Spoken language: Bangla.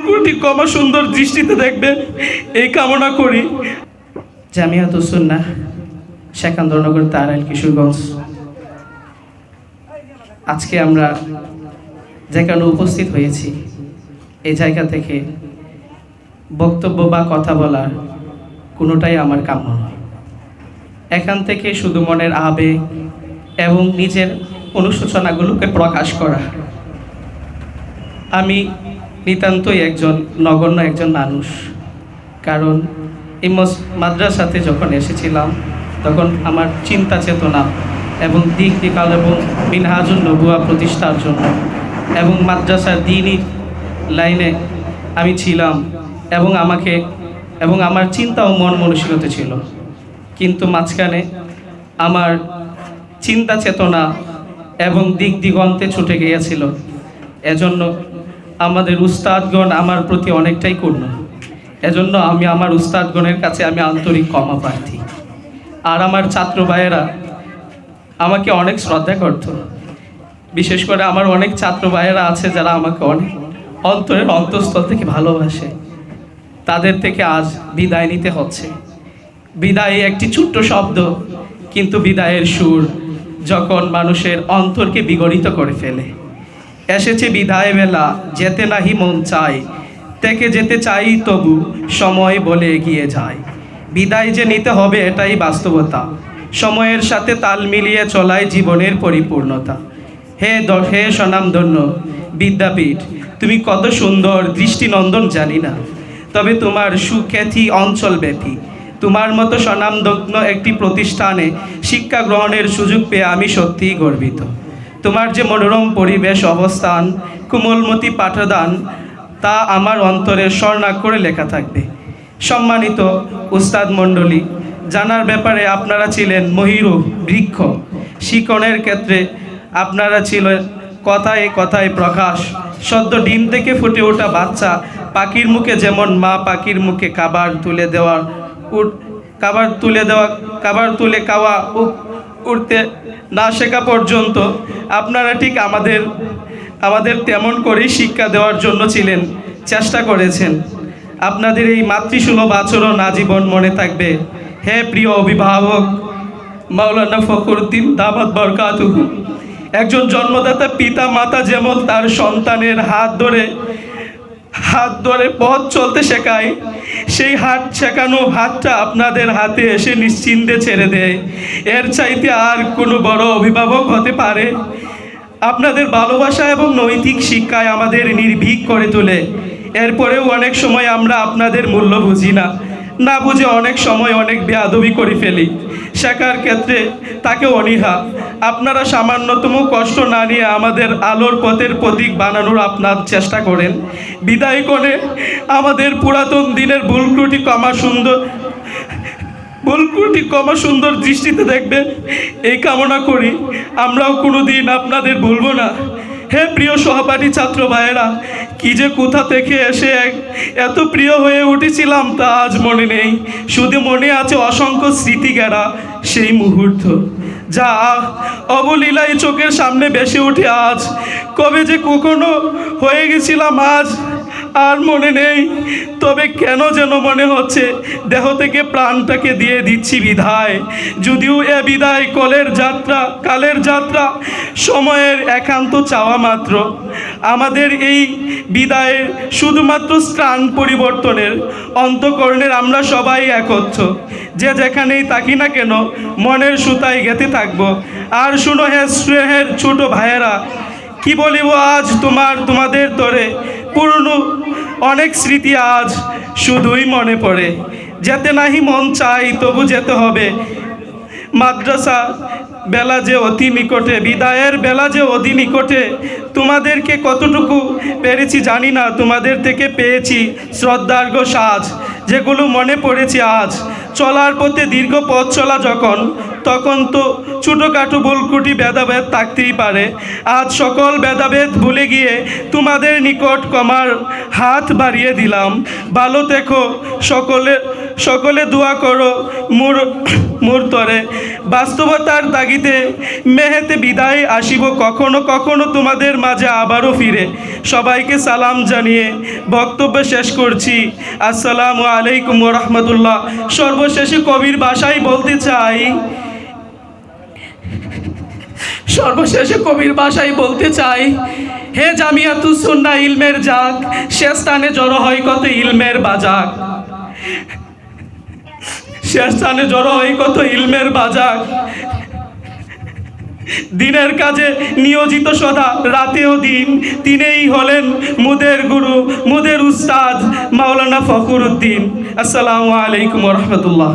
ভুলত্রুটি ক্ষমা সুন্দর দৃষ্টিতে দেখবেন এই কামনা করি। জামিয়াতুস সুন্নাহ সেকান্দরনগর তারাইল কিশোরগঞ্জ, আজকে আমরা যেখানে উপস্থিত হয়েছি এই জায়গা থেকে বক্তব্য বা কথা বলার কোনোটাই আমার কাম্য নয়। এখান থেকে শুধু মনের আবেগ এবং নিজের অনুশোচনাগুলোকে প্রকাশ করা। আমি নিতান্তই নগণ্য একজন মানুষ, কারণ এই মাদ্রাসাতে যখন এসেছিলাম তখন আমার চিন্তা চেতনা এবং দিক দিকাল এবং মিনহাজুন নবুয়া প্রতিষ্ঠার জন্য এবং মাদ্রাসার দ্বীনি লাইনে আমি ছিলাম এবং আমার চিন্তা ও মন মানসিকতা ছিল, কিন্তু মাঝখানে আমার চিন্তা চেতনা এবং দিক দিগন্তে ছুটে গিয়েছিল। এজন্য আমাদের উস্তাদগণ আমার প্রতি অনেকটাই করুণ। এজন্য আমি আমার উস্তাদগণের কাছে আমি আন্তরিক ক্ষমা প্রার্থী। আর আমার ছাত্র ভাইয়েরা আমাকে অনেক শ্রদ্ধা করত, বিশেষ করে আমার অনেক ছাত্র ভাইয়েরা আছে যারা আমাকে অনেক অন্তরের অন্তঃস্থল থেকে ভালোবাসে। তাদের থেকে আজ বিদায় নিতে হচ্ছে। বিদায় একটি ছোট্ট শব্দ, কিন্তু বিদায়ের সুর যখন মানুষের অন্তরকে বিগড়িত করে ফেলে। এসেছে বিদায় বেলা, যেতে নাহি মন চায়, থেকে যেতে চাই তবু সময় বলে এগিয়ে যায়। বিদায় যে নিতে হবে এটাই বাস্তবতা, সময়ের সাথে তাল মিলিয়ে চলাই জীবনের পরিপূর্ণতা। হে স্বনামধন্য বিদ্যাপীঠ, তুমি কত সুন্দর দৃষ্টিনন্দন জানি না, তবে তোমার সুখ্যাতি অঞ্চলব্যাপী। তোমার মতো স্বনামধন্য একটি প্রতিষ্ঠানে শিক্ষা গ্রহণের সুযোগ পেয়ে আমি সত্যিই গর্বিত। তোমার যে মনোরম পরিবেশ অবস্থান, কোমলমতি পাঠদান, তা আমার অন্তরে স্বর্ণাক্ষরে লেখা থাকবে। সম্মানিত উস্তাদ মণ্ডলী, জানার ব্যাপারে আপনারা ছিলেন মহিরু বৃক্ষ, শিকনের ক্ষেত্রে আপনারা ছিলেন কথায় কথায় প্রকাশ। সদ্য ডিম থেকে ফুটে ওঠা বাচ্চা পাখির মুখে যেমন মা পাখির মুখে খাবার তুলে খাওয়া উঠতে না শেখা পর্যন্ত আপনারা ঠিক আমাদের তেমন করেই শিক্ষা দেওয়ার জন্য চেষ্টা করেছেন। আপনাদের এই মাতৃসুলভ আচরণ আজীবন মনে থাকবে। হে প্রিয় অভিভাবক মাওলানা ফখরুদ্দিন দামাত বরকাতুহু, একজন জন্মদাতা পিতা মাতা যেমন তার সন্তানের হাত ধরে পথ চলতে শেখায়, সেই শেখানো হাতটা আপনাদের হাতে এসে নিশ্চিন্তে ছেড়ে দেয়। এর চাইতে আর কোনো বড় অভিভাবক হতে পারে? আপনাদের ভালোবাসা এবং নৈতিক শিক্ষায় আমাদের নির্ভীক করে তোলে। এরপরেও অনেক সময় আমরা আপনাদের মূল্য বুঝি না বুঝে অনেক সময় অনেক বেয়াদবি করে ফেলি। শেখার ক্ষেত্রে তাকে অনীহা। আপনারা সামান্যতম কষ্ট না নিয়ে আমাদের আলোর পথের প্রতীক বানানোর আপনার চেষ্টা করেন। বিদায় করে আমাদের পুরাতন দিনের ভুল ত্রুটি ক্ষমা সুন্দর দৃষ্টিতে দেখবেন এই কামনা করি। আমরাও কোনো দিন আপনাদের ভুলব না। হে প্রিয় সহপাঠী ছাত্র ভাইয়েরা, কি যে কোথা থেকে এসে এত প্রিয় হয়ে উঠেছিলাম তা আজ মনে নেই। শুধু মনে আছে অসংখ্য স্মৃতিঘেরা সেই মুহূর্ত, যা অবলীলায় চোখের সামনে ভেসে উঠে আজ। কবে যে কখনো হয়ে গেছিলাম আজ আর মনে নেই, তবে কেন যেন মনে হচ্ছে দেহ থেকে প্রাণটাকে দিয়ে দিচ্ছি বিদায়। যদিও এ বিদায় কালের যাত্রা, সময়ের একান্ত চাওয়া মাত্র। আমাদের এই বিদায়ে শুধুমাত্র স্থান পরিবর্তনের, অন্তঃকরণের আমরা সবাই একত্র। যে যেখানেই থাকি না কেন মনের সুতায় গেঁথে থাকবো। আর শুনো হে স্নেহের ছোট ভাইয়েরা, কি বলিব আজ তোমাদের তরে পূর্ণ অনেক স্মৃতি আজ শুধুই মনে পড়ে। যেতে নাহি মন চাই তবু যেতে হবে। মাদ্রাসা বেলা যে অতি নিকটে, বিদায়ের বেলা যে অতি নিকটে। তোমাদেরকে কতটুকু পেরেছি জানি না, তোমাদের থেকে পেয়েছি শ্রদ্ধার্ঘ্য সাজ, যেগুলো মনে পড়েছে আজ। চলার পথে দীর্ঘ পথ চলা তখন তো ছোটোখাটো ভুলত্রুটি ভেদাভেদ থাকতেই পারে। আজ সকল ভেদাভেদ ভুলে গিয়ে তোমাদের নিকট ক্ষমার হাত বাড়িয়ে দিলাম। ভালো থেকো সকলে দোয়া করো মোর তরে বাস্তবতার তাগিদে মেহেতে বিদায় আসিব কখনো কখনো তোমাদের মাঝে আবারও ফিরে। সবাইকে সালাম জানিয়ে বক্তব্য শেষ করছি। আসসালামু আলাইকুম ওয়া রাহমাতুল্লাহ। সর্বশেষে কবির ভাষায় বলতে চাই, হে জামিয়াতুস সুন্নাহ ইলমের জাগ, সে স্থানে জড়ো হয় কত ইলমের বাজাক, দিনের কাজে নিয়োজিত সদা রাতেও দিন, তিনিই হলেন মুদের গুরু, মুদের উস্তাদ মাওলানা ফখরুদ্দিন। আসসালামু আলাইকুম ওয়া রাহমাতুল্লাহ।